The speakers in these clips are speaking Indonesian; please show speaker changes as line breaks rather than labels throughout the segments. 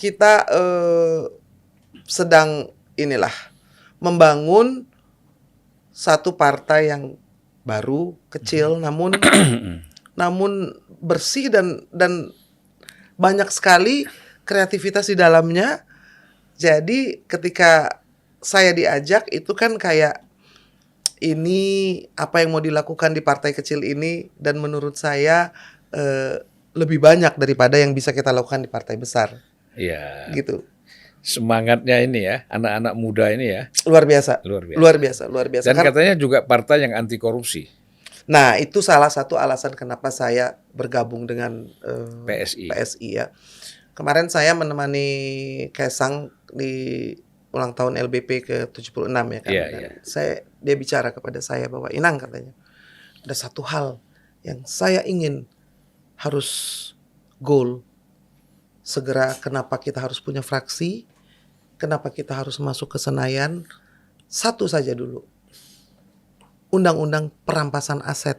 kita sedang inilah membangun satu partai yang baru, kecil, namun bersih dan banyak sekali kreativitas di dalamnya. Jadi ketika saya diajak itu kan kayak ini apa yang mau dilakukan di partai kecil ini, dan menurut saya lebih banyak daripada yang bisa kita lakukan di partai besar.
Iya.
Gitu.
Semangatnya ini ya, anak-anak muda ini ya.
Luar biasa.
Luar biasa.
Luar biasa, luar biasa.
Dan katanya juga partai yang anti korupsi.
Nah, itu salah satu alasan kenapa saya bergabung dengan PSI ya. Kemarin saya menemani Kaisang di ulang tahun LBP ke-76 ya kan. Dia bicara kepada saya bahwa Inang, katanya, ada satu hal yang saya ingin harus goal segera. Kenapa kita harus punya fraksi? Kenapa kita harus masuk ke Senayan? Satu saja dulu. Undang-undang perampasan aset.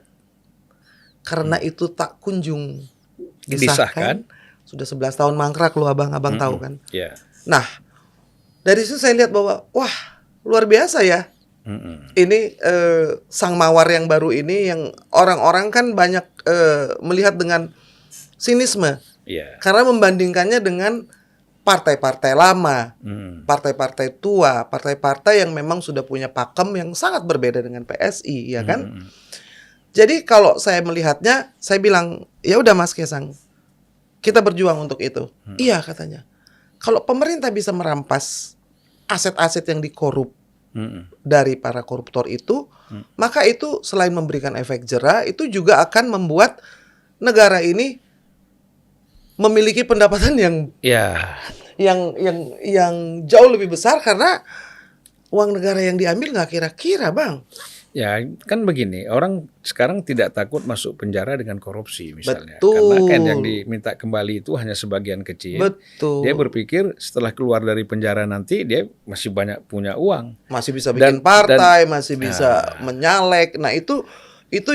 Karena itu tak kunjung disahkan. Sudah 11 tahun mangkrak lu abang tahu kan. Nah, dari situ saya lihat bahwa wah, luar biasa ya. Ini sang mawar yang baru ini, yang orang-orang kan banyak melihat dengan sinisme. Karena membandingkannya dengan partai-partai lama, partai-partai tua, partai-partai yang memang sudah punya pakem yang sangat berbeda dengan PSI, ya kan? Jadi kalau saya melihatnya, saya bilang, ya udah Mas Kaisang, kita berjuang untuk itu. Iya, katanya. Kalau pemerintah bisa merampas aset-aset yang dikorup dari para koruptor itu, maka itu selain memberikan efek jera, itu juga akan membuat negara ini memiliki pendapatan yang jauh lebih besar, karena uang negara yang diambil nggak kira-kira, Bang.
Ya kan begini, orang sekarang tidak takut masuk penjara dengan korupsi misalnya.
Betul.
Karena kan yang diminta kembali itu hanya sebagian kecil.
Betul.
Dia berpikir setelah keluar dari penjara nanti dia masih banyak punya uang.
Masih bisa bikin partai, masih bisa menyalek. Nah itu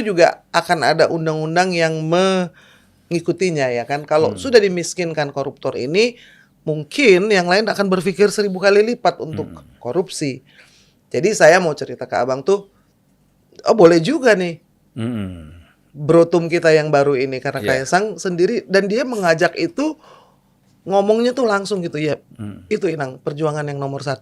juga akan ada undang-undang yang mengikutinya, ya kan. Kalau sudah dimiskinkan koruptor ini, mungkin yang lain akan berpikir 1000 kali lipat untuk korupsi. Jadi saya mau cerita ke abang tuh, oh boleh juga nih brotum kita yang baru ini, karena Kaisang sendiri, dan dia mengajak itu, ngomongnya tuh langsung gitu ya. Itu Inang, perjuangan yang nomor 1,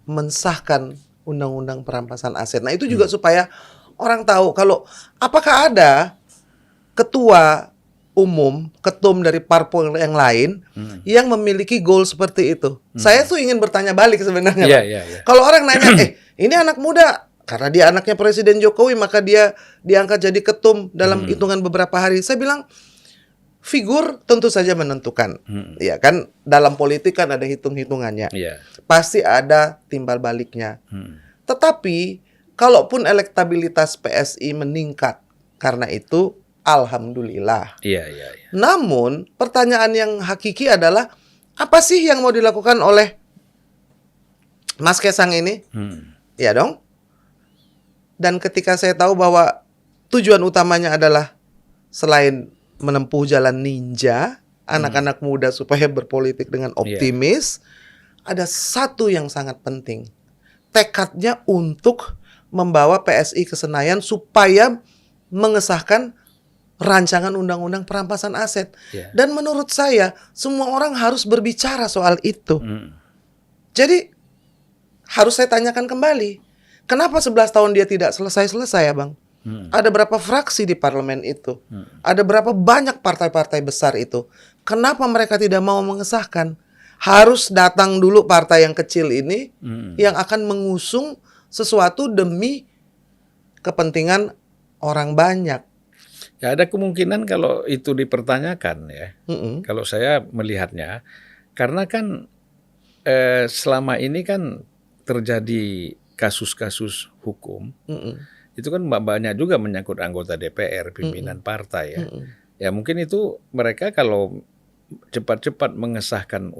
mensahkan undang-undang perampasan aset. Nah itu juga supaya orang tahu kalau apakah ada ketua umum, ketum dari parpol yang lain yang memiliki goal seperti itu. Saya tuh ingin bertanya balik sebenarnya. Kalau orang nanya, ini anak muda, karena dia anaknya Presiden Jokowi, maka dia diangkat jadi ketum dalam hitungan beberapa hari. Saya bilang, figur tentu saja menentukan. Ya kan, dalam politik kan ada hitung-hitungannya. Pasti ada timbal baliknya. Tetapi, kalaupun elektabilitas PSI meningkat karena itu, alhamdulillah. Namun, pertanyaan yang hakiki adalah, apa sih yang mau dilakukan oleh Mas Kaisang ini? Ya dong. Dan ketika saya tahu bahwa tujuan utamanya adalah selain menempuh jalan ninja anak-anak muda supaya berpolitik dengan optimis, ada satu yang sangat penting. Tekadnya untuk membawa PSI ke Senayan supaya mengesahkan rancangan undang-undang perampasan aset. Dan menurut saya, semua orang harus berbicara soal itu. Jadi, harus saya tanyakan kembali, kenapa 11 tahun dia tidak selesai-selesai, ya Bang? Ada berapa fraksi di parlemen itu? Ada berapa banyak partai-partai besar itu? Kenapa mereka tidak mau mengesahkan? Harus datang dulu partai yang kecil ini yang akan mengusung sesuatu demi kepentingan orang banyak.
Ya ada kemungkinan kalau itu dipertanyakan ya. Kalau saya melihatnya, karena kan selama ini kan terjadi kasus-kasus hukum, itu kan banyak juga menyangkut anggota DPR, pimpinan partai ya. Ya mungkin itu mereka kalau cepat-cepat mengesahkan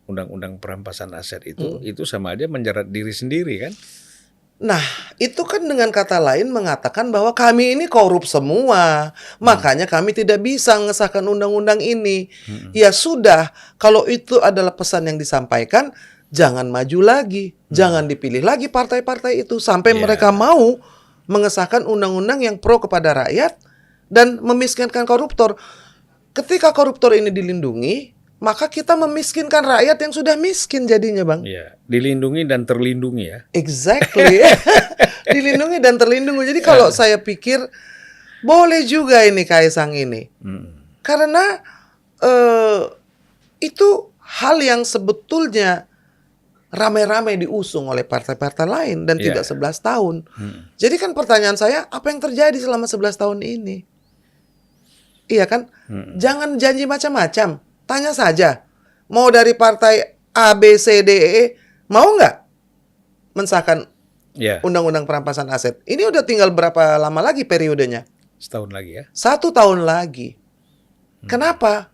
undang-undang perampasan aset itu sama aja menjerat diri sendiri kan.
Nah, itu kan dengan kata lain mengatakan bahwa kami ini korup semua. Makanya kami tidak bisa mengesahkan undang-undang ini. Ya sudah, kalau itu adalah pesan yang disampaikan, jangan maju lagi. Jangan dipilih lagi partai-partai itu sampai mereka mau mengesahkan undang-undang yang pro kepada rakyat dan memiskinkan koruptor. Ketika koruptor ini dilindungi, maka kita memiskinkan rakyat yang sudah miskin jadinya, Bang.
Iya, dilindungi dan terlindungi ya.
Exactly. Dilindungi dan terlindungi. Jadi kalau saya pikir boleh juga ini Kaisang ini. Karena itu hal yang sebetulnya ramai-ramai diusung oleh partai-partai lain dan tidak 11 tahun. Jadi kan pertanyaan saya, apa yang terjadi selama 11 tahun ini? Iya kan? Jangan janji macam-macam. Tanya saja, mau dari partai A, B, C, D, E, mau nggak mensahkan undang-undang perampasan aset? Ini udah tinggal berapa lama lagi periodenya?
Setahun lagi ya.
1 tahun lagi. Kenapa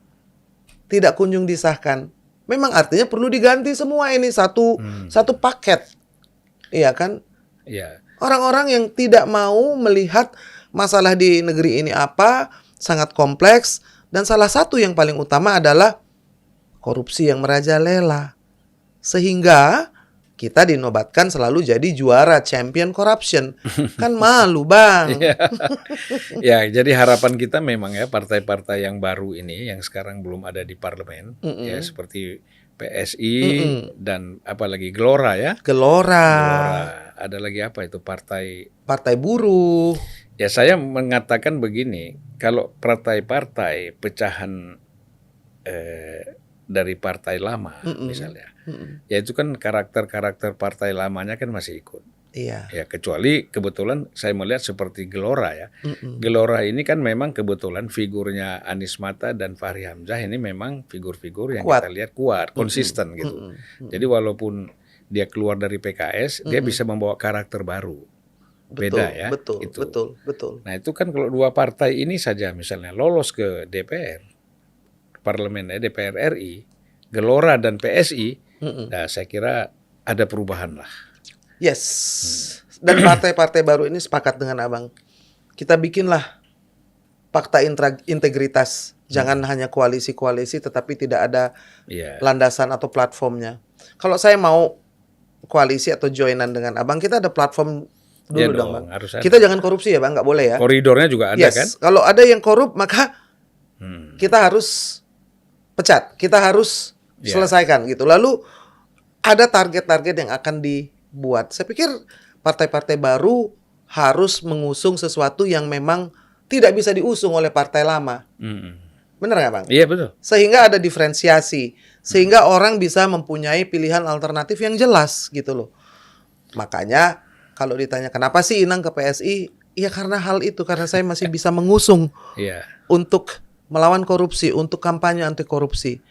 tidak kunjung disahkan? Memang artinya perlu diganti semua ini satu paket. Iya kan?
Iya.
Orang-orang yang tidak mau melihat masalah di negeri ini apa, sangat kompleks. Dan salah satu yang paling utama adalah korupsi yang merajalela. Sehingga kita dinobatkan selalu jadi juara champion corruption. Kan malu, Bang.
Ya, jadi harapan kita memang ya partai-partai yang baru ini yang sekarang belum ada di parlemen ya seperti PSI dan apalagi Gelora ya.
Gelora.
Ada lagi apa itu partai
buruh.
Ya saya mengatakan begini, kalau partai-partai pecahan dari partai lama misalnya, ya itu kan karakter-karakter partai lamanya kan masih ikut.
Iya.
Ya kecuali kebetulan saya melihat seperti Gelora ya. Gelora ini kan memang kebetulan figurnya Anies Mata dan Fahri Hamzah ini memang figur-figur yang kita lihat kuat, konsisten gitu. Jadi walaupun dia keluar dari PKS, dia bisa membawa karakter baru. Beda ya.
Betul.
Nah itu kan kalau dua partai ini saja misalnya lolos ke DPR, parlemen DPR RI, Gelora dan PSI, nah saya kira ada perubahan lah.
Yes. Dan partai-partai baru ini sepakat dengan Abang. Kita bikinlah fakta integritas. Jangan hanya koalisi-koalisi tetapi tidak ada landasan atau platformnya. Kalau saya mau koalisi atau joinan dengan Abang, kita ada platform dulu dong, Bang. Kita jangan korupsi ya, Bang, nggak boleh ya.
Koridornya juga ada kan?
Kalau ada yang korup maka kita harus pecat, kita harus selesaikan gitu. Lalu ada target-target yang akan dibuat. Saya pikir partai-partai baru harus mengusung sesuatu yang memang tidak bisa diusung oleh partai lama. Benar nggak, Bang?
Iya betul.
Sehingga ada diferensiasi, sehingga orang bisa mempunyai pilihan alternatif yang jelas gitu loh. Makanya kalau ditanya kenapa sih Inang ke PSI, ya karena hal itu, karena saya masih bisa mengusung untuk melawan korupsi, untuk kampanye anti korupsi.